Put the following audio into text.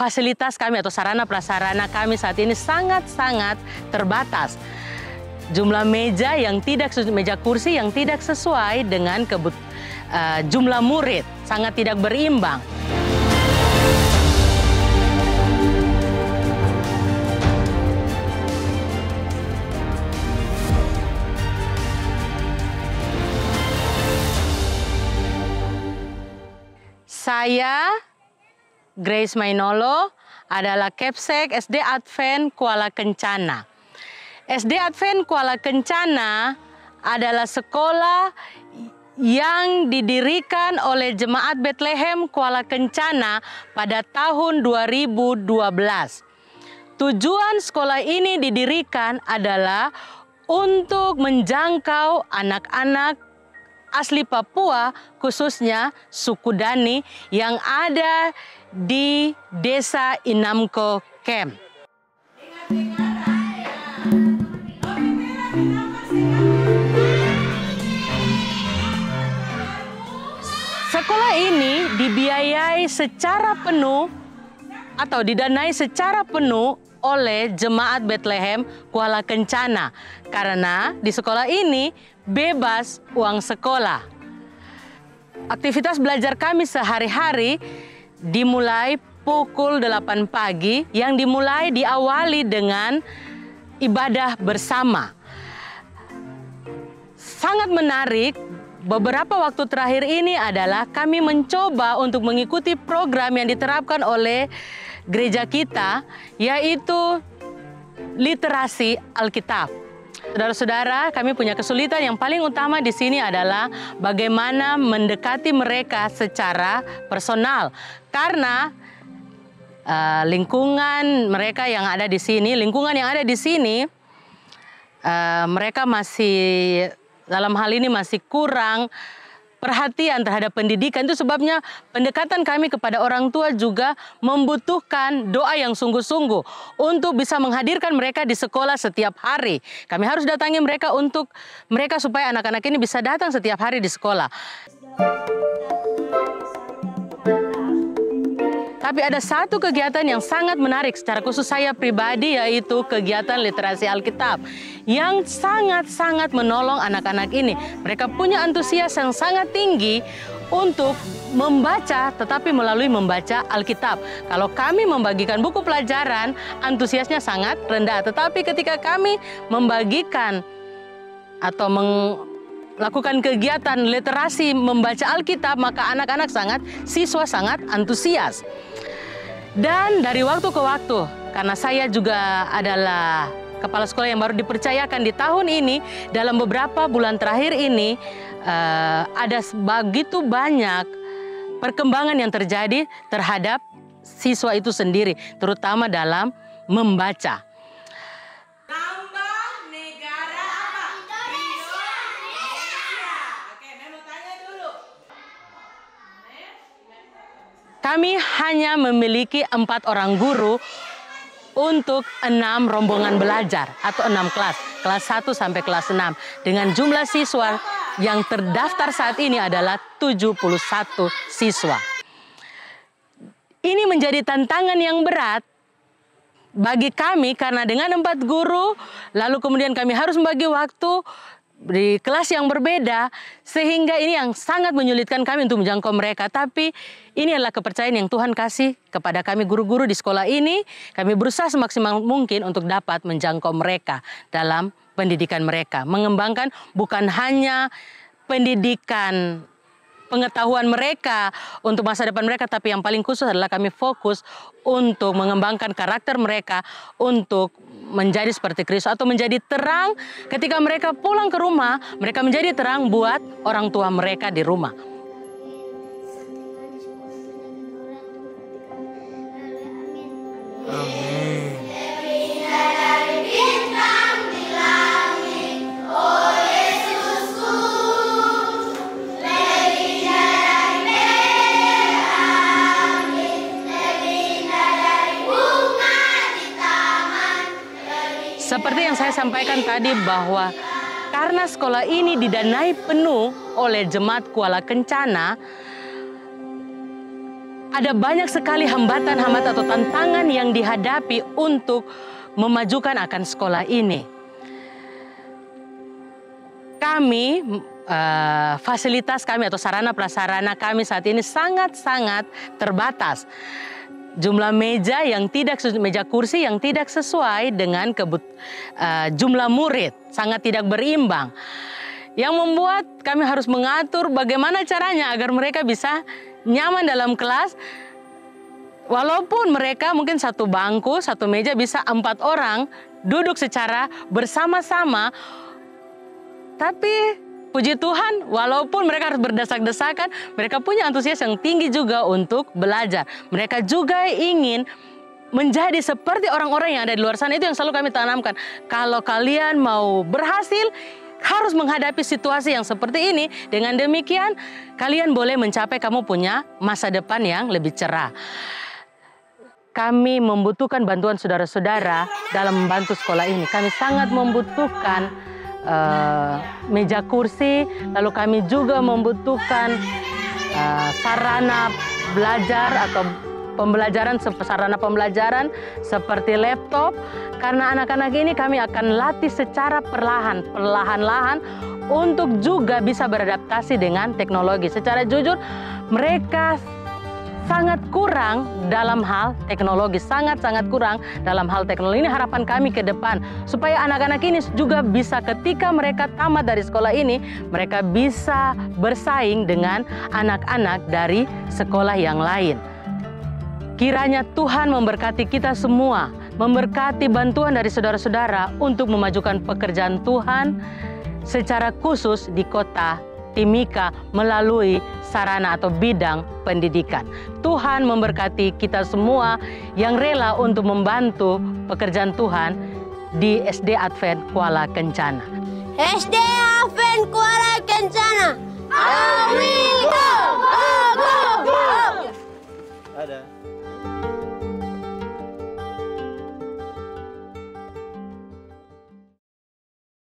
fasilitas kami atau sarana prasarana kami saat ini sangat-sangat terbatas. Jumlah meja kursi yang tidak sesuai dengan jumlah murid, sangat tidak berimbang. Saya, Grace Mainolo, adalah Kepsek SD Advent Kuala Kencana. SD Advent Kuala Kencana adalah sekolah yang didirikan oleh Jemaat Bethlehem Kuala Kencana pada tahun 2012. Tujuan sekolah ini didirikan adalah untuk menjangkau anak-anak asli Papua, khususnya suku Dani yang ada di Desa Inamko Camp. Sekolah ini dibiayai secara penuh atau didanai secara penuh oleh Jemaat Bethlehem Kuala Kencana karena di sekolah ini bebas uang sekolah. Aktivitas belajar kami sehari-hari dimulai pukul 8 pagi yang diawali dengan ibadah bersama. Sangat menarik, beberapa waktu terakhir ini adalah kami mencoba untuk mengikuti program yang diterapkan oleh gereja kita, yaitu literasi Alkitab. Saudara-saudara, kami punya kesulitan yang paling utama di sini adalah bagaimana mendekati mereka secara personal. Karena lingkungan mereka yang ada di sini, mereka masih dalam hal ini masih kurang perhatian terhadap pendidikan. Itu sebabnya pendekatan kami kepada orang tua juga membutuhkan doa yang sungguh-sungguh untuk bisa menghadirkan mereka di sekolah setiap hari. Kami harus datangi mereka supaya anak-anak ini bisa datang setiap hari di sekolah. Tapi ada satu kegiatan yang sangat menarik secara khusus saya pribadi, yaitu kegiatan literasi Alkitab yang sangat-sangat menolong anak-anak ini. Mereka punya antusias yang sangat tinggi untuk membaca, tetapi melalui membaca Alkitab. Kalau kami membagikan buku pelajaran, antusiasnya sangat rendah. Tetapi ketika kami membagikan atau melakukan kegiatan literasi membaca Alkitab, maka anak-anak siswa sangat antusias. Dan dari waktu ke waktu, karena saya juga adalah kepala sekolah yang baru dipercayakan di tahun ini, dalam beberapa bulan terakhir ini ada begitu banyak perkembangan yang terjadi terhadap siswa itu sendiri, terutama dalam membaca. Kami hanya memiliki 4 orang guru untuk 6 rombongan belajar atau 6 kelas. Kelas 1 sampai kelas 6. Dengan jumlah siswa yang terdaftar saat ini adalah 71 siswa. Ini menjadi tantangan yang berat bagi kami karena dengan 4 guru, lalu kemudian kami harus membagi waktu di kelas yang berbeda, sehingga ini yang sangat menyulitkan kami untuk menjangkau mereka. Tapi ini adalah kepercayaan yang Tuhan kasih kepada kami guru-guru di sekolah ini. Kami berusaha semaksimal mungkin untuk dapat menjangkau mereka dalam pendidikan mereka. Mengembangkan bukan hanya pendidikan pengetahuan mereka untuk masa depan mereka, tapi yang paling khusus adalah kami fokus untuk mengembangkan karakter mereka untuk menjadi seperti Kristus atau menjadi terang ketika mereka pulang ke rumah, mereka menjadi terang buat orang tua mereka di rumah. Amin. Seperti yang saya sampaikan tadi bahwa karena sekolah ini didanai penuh oleh Jemaat Kuala Kencana, ada banyak sekali hambatan-hambatan atau tantangan yang dihadapi untuk memajukan akan sekolah ini. Kami, fasilitas kami atau sarana prasarana kami saat ini sangat-sangat terbatas. Jumlah meja kursi yang tidak sesuai dengan jumlah murid, sangat tidak berimbang. Yang membuat kami harus mengatur bagaimana caranya agar mereka bisa nyaman dalam kelas. Walaupun mereka mungkin satu bangku, satu meja bisa 4 orang duduk secara bersama-sama. Tapi puji Tuhan, walaupun mereka harus berdesak-desakan, mereka punya antusias yang tinggi juga untuk belajar. Mereka juga ingin menjadi seperti orang-orang yang ada di luar sana. Itu yang selalu kami tanamkan. Kalau kalian mau berhasil, harus menghadapi situasi yang seperti ini. Dengan demikian, kalian boleh mencapai kamu punya masa depan yang lebih cerah. Kami membutuhkan bantuan saudara-saudara dalam membantu sekolah ini. Kami sangat membutuhkan meja kursi, lalu kami juga membutuhkan sarana belajar atau sarana pembelajaran seperti laptop. Karena anak-anak ini kami akan latih secara perlahan-lahan untuk juga bisa beradaptasi dengan teknologi. Secara jujur, mereka sangat kurang dalam hal teknologi, sangat-sangat kurang dalam hal teknologi. Ini harapan kami ke depan, supaya anak-anak ini juga bisa ketika mereka tamat dari sekolah ini, mereka bisa bersaing dengan anak-anak dari sekolah yang lain. Kiranya Tuhan memberkati kita semua, memberkati bantuan dari saudara-saudara untuk memajukan pekerjaan Tuhan secara khusus di kota Timika melalui sarana atau bidang pendidikan. Tuhan memberkati kita semua yang rela untuk membantu pekerjaan Tuhan di SD Advent Kuala Kencana. SD Advent Kuala Kencana. Amin.